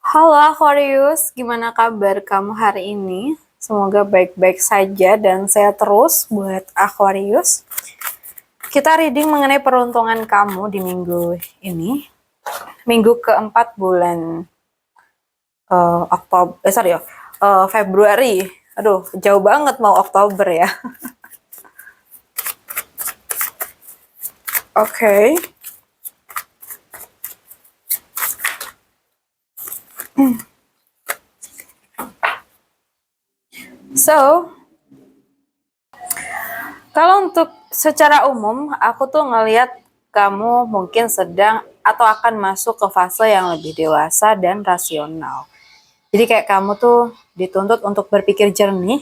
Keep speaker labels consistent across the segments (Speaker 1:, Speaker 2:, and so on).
Speaker 1: Halo Aquarius, gimana kabar kamu hari ini? Semoga baik-baik saja dan sehat terus buat Aquarius. Kita reading mengenai peruntungan kamu di minggu ini. Minggu keempat bulan Februari. Aduh, jauh banget mau Oktober ya. Oke. So, kalau untuk secara umum, aku tuh ngelihat kamu mungkin sedang atau akan masuk ke fase yang lebih dewasa dan rasional. Jadi kayak kamu tuh dituntut untuk berpikir jernih,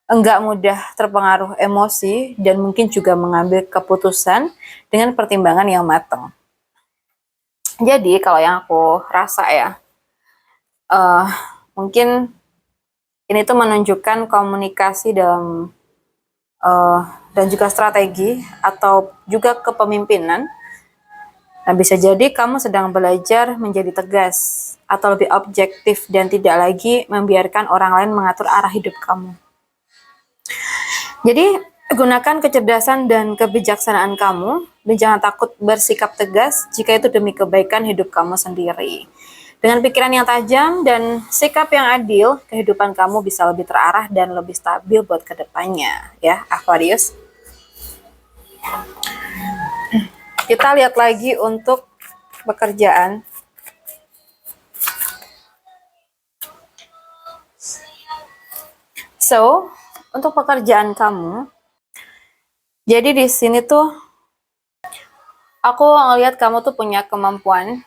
Speaker 1: enggak mudah terpengaruh emosi, dan mungkin juga mengambil keputusan dengan pertimbangan yang matang. Jadi kalau yang aku rasa ya, uh, mungkin ini tuh menunjukkan komunikasi dalam dan juga strategi atau juga kepemimpinan. Nah, bisa jadi kamu sedang belajar menjadi tegas atau lebih objektif dan tidak lagi membiarkan orang lain mengatur arah hidup kamu. Jadi, gunakan kecerdasan dan kebijaksanaan kamu dan jangan takut bersikap tegas jika itu demi kebaikan hidup kamu sendiri. Dengan pikiran yang tajam dan sikap yang adil, kehidupan kamu bisa lebih terarah dan lebih stabil buat kedepannya, ya Aquarius. Kita lihat lagi untuk pekerjaan. So, untuk pekerjaan kamu, jadi di sini tuh aku ngelihat kamu tuh punya kemampuan,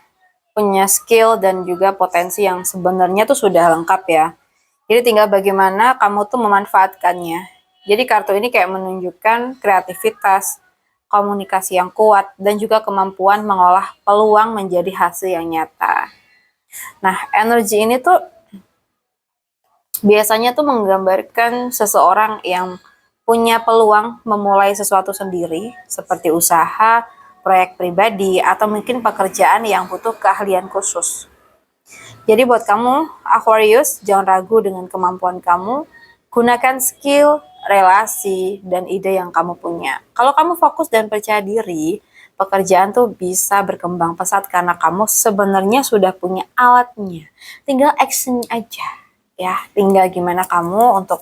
Speaker 1: punya skill dan juga potensi yang sebenarnya tuh sudah lengkap ya. Jadi tinggal bagaimana kamu tuh memanfaatkannya. Jadi kartu ini kayak menunjukkan kreativitas, komunikasi yang kuat, dan juga kemampuan mengolah peluang menjadi hasil yang nyata. Nah, energi ini tuh biasanya tuh menggambarkan seseorang yang punya peluang memulai sesuatu sendiri, seperti usaha, proyek pribadi, atau mungkin pekerjaan yang butuh keahlian khusus. Jadi buat kamu, Aquarius, jangan ragu dengan kemampuan kamu. Gunakan skill, relasi, dan ide yang kamu punya. Kalau kamu fokus dan percaya diri, pekerjaan tuh bisa berkembang pesat karena kamu sebenarnya sudah punya alatnya. Tinggal action aja, ya. Tinggal gimana kamu untuk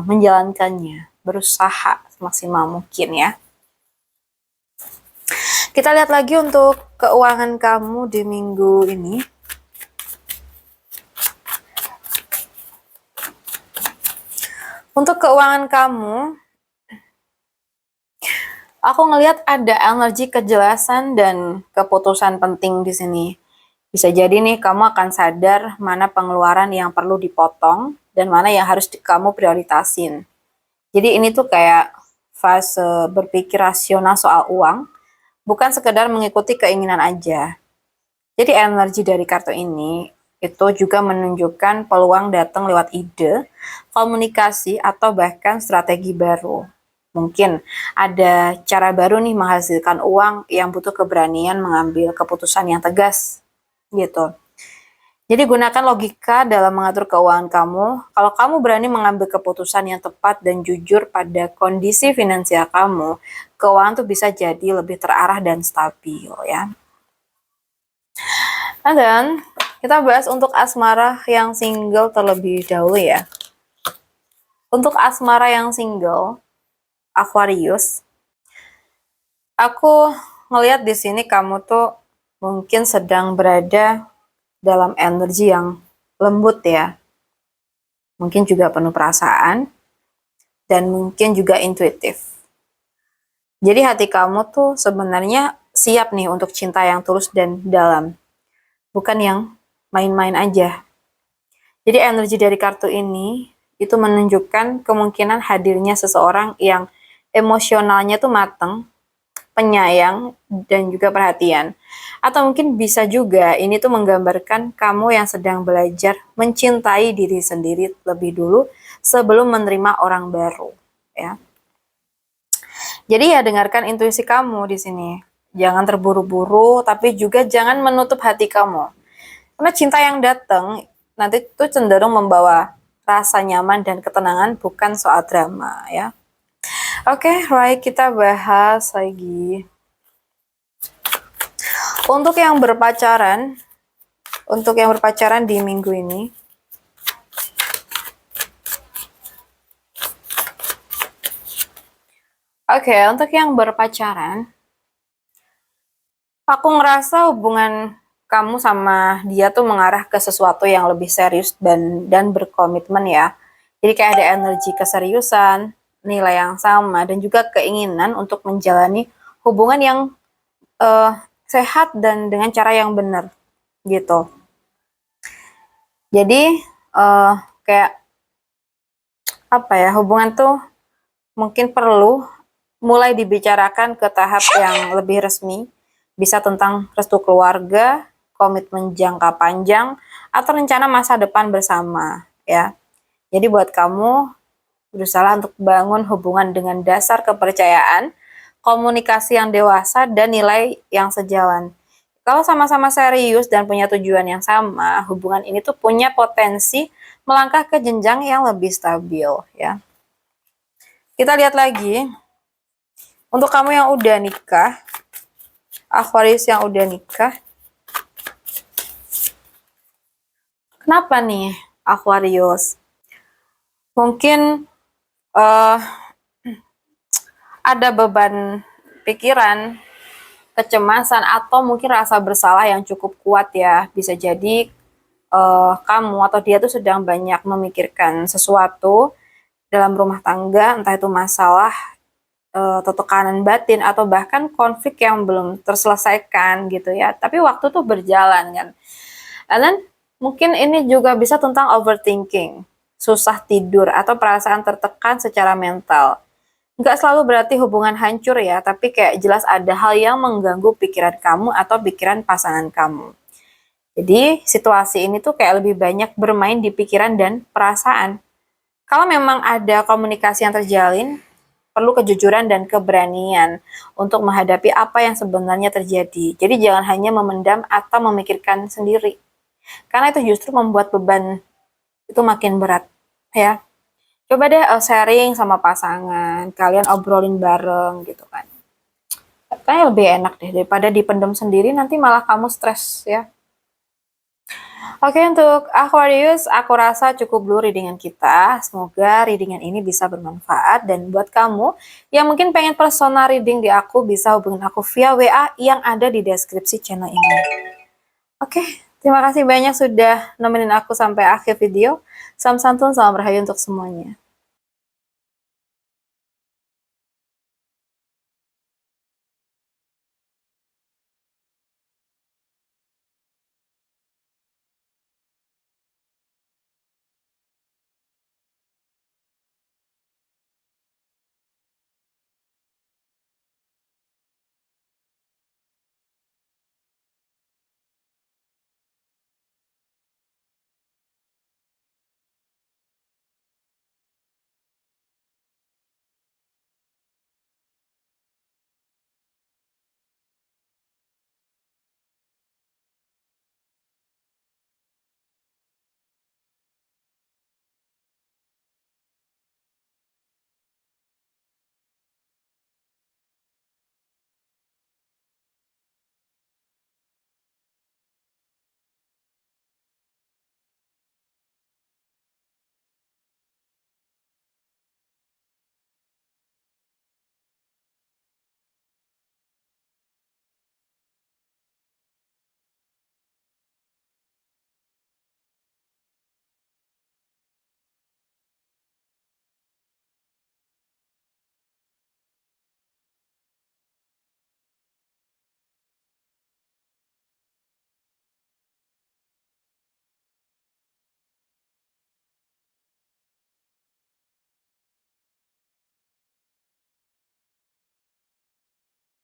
Speaker 1: menjalankannya, berusaha semaksimal mungkin ya. Kita lihat lagi untuk keuangan kamu di minggu ini. Untuk keuangan kamu, aku ngelihat ada energi kejelasan dan keputusan penting di sini. Bisa jadi nih kamu akan sadar mana pengeluaran yang perlu dipotong dan mana yang harus kamu prioritasin. Jadi ini tuh kayak fase berpikir rasional soal uang, bukan sekedar mengikuti keinginan aja. Jadi energi dari kartu ini itu juga menunjukkan peluang datang lewat ide, komunikasi, atau bahkan strategi baru. Mungkin ada cara baru nih menghasilkan uang yang butuh keberanian mengambil keputusan yang tegas, gitu. Jadi gunakan logika dalam mengatur keuangan kamu. Kalau kamu berani mengambil keputusan yang tepat dan jujur pada kondisi finansial kamu, keuangan tuh bisa jadi lebih terarah dan stabil ya. Nah, dan kita bahas untuk asmara yang single terlebih dahulu ya. Untuk asmara yang single, Aquarius, aku ngelihat di sini kamu tuh mungkin sedang berada dalam energi yang lembut ya. Mungkin juga penuh perasaan dan mungkin juga intuitif. Jadi hati kamu tuh sebenarnya siap nih untuk cinta yang tulus dan dalam. Bukan yang main-main aja. Jadi energi dari kartu ini itu menunjukkan kemungkinan hadirnya seseorang yang emosionalnya tuh mateng, penyayang, dan juga perhatian. Atau mungkin bisa juga ini tuh menggambarkan kamu yang sedang belajar mencintai diri sendiri lebih dulu sebelum menerima orang baru, ya. Jadi ya dengarkan intuisi kamu di sini. Jangan terburu-buru, tapi juga jangan menutup hati kamu. Karena cinta yang datang nanti itu cenderung membawa rasa nyaman dan ketenangan, bukan soal drama ya. Oke, right, kita bahas lagi. Untuk yang berpacaran, di minggu ini, oke, untuk yang berpacaran, aku ngerasa hubungan kamu sama dia tuh mengarah ke sesuatu yang lebih serius dan berkomitmen ya. Jadi kayak ada energi keseriusan, nilai yang sama, dan juga keinginan untuk menjalani hubungan yang sehat dan dengan cara yang benar gitu. Jadi kayak apa ya, hubungan tuh mungkin perlu mulai dibicarakan ke tahap yang lebih resmi, bisa tentang restu keluarga, komitmen jangka panjang, atau rencana masa depan bersama ya. Jadi buat kamu berusaha untuk bangun hubungan dengan dasar kepercayaan, komunikasi yang dewasa, dan nilai yang sejalan. Kalau sama-sama serius dan punya tujuan yang sama, hubungan ini tuh punya potensi melangkah ke jenjang yang lebih stabil ya. Kita lihat lagi, untuk kamu yang udah nikah, Aquarius yang udah nikah, kenapa nih Aquarius? Mungkin ada beban pikiran, kecemasan, atau mungkin rasa bersalah yang cukup kuat ya. Bisa jadi kamu atau dia tuh sedang banyak memikirkan sesuatu dalam rumah tangga, entah itu masalah atau tekanan batin, atau bahkan konflik yang belum terselesaikan gitu ya. Tapi waktu tuh berjalan kan. Dan mungkin ini juga bisa tentang overthinking, susah tidur, atau perasaan tertekan secara mental. Nggak selalu berarti hubungan hancur ya, tapi kayak jelas ada hal yang mengganggu pikiran kamu atau pikiran pasangan kamu. Jadi situasi ini tuh kayak lebih banyak bermain di pikiran dan perasaan. Kalau memang ada komunikasi yang terjalin, perlu kejujuran dan keberanian untuk menghadapi apa yang sebenarnya terjadi. Jadi jangan hanya memendam atau memikirkan sendiri. Karena itu justru membuat beban itu makin berat ya. Coba deh sharing sama pasangan, kalian obrolin bareng gitu kan. Kayaknya lebih enak deh daripada dipendam sendiri, nanti malah kamu stres ya. Oke, untuk Aquarius, aku rasa cukup dulu readingan kita. Semoga readingan ini bisa bermanfaat. Dan buat kamu yang mungkin pengen personal reading di aku, bisa hubungin aku via WA yang ada di deskripsi channel ini. Oke, terima kasih banyak sudah nemenin aku sampai akhir video. Salam santun, salam rahayu untuk semuanya.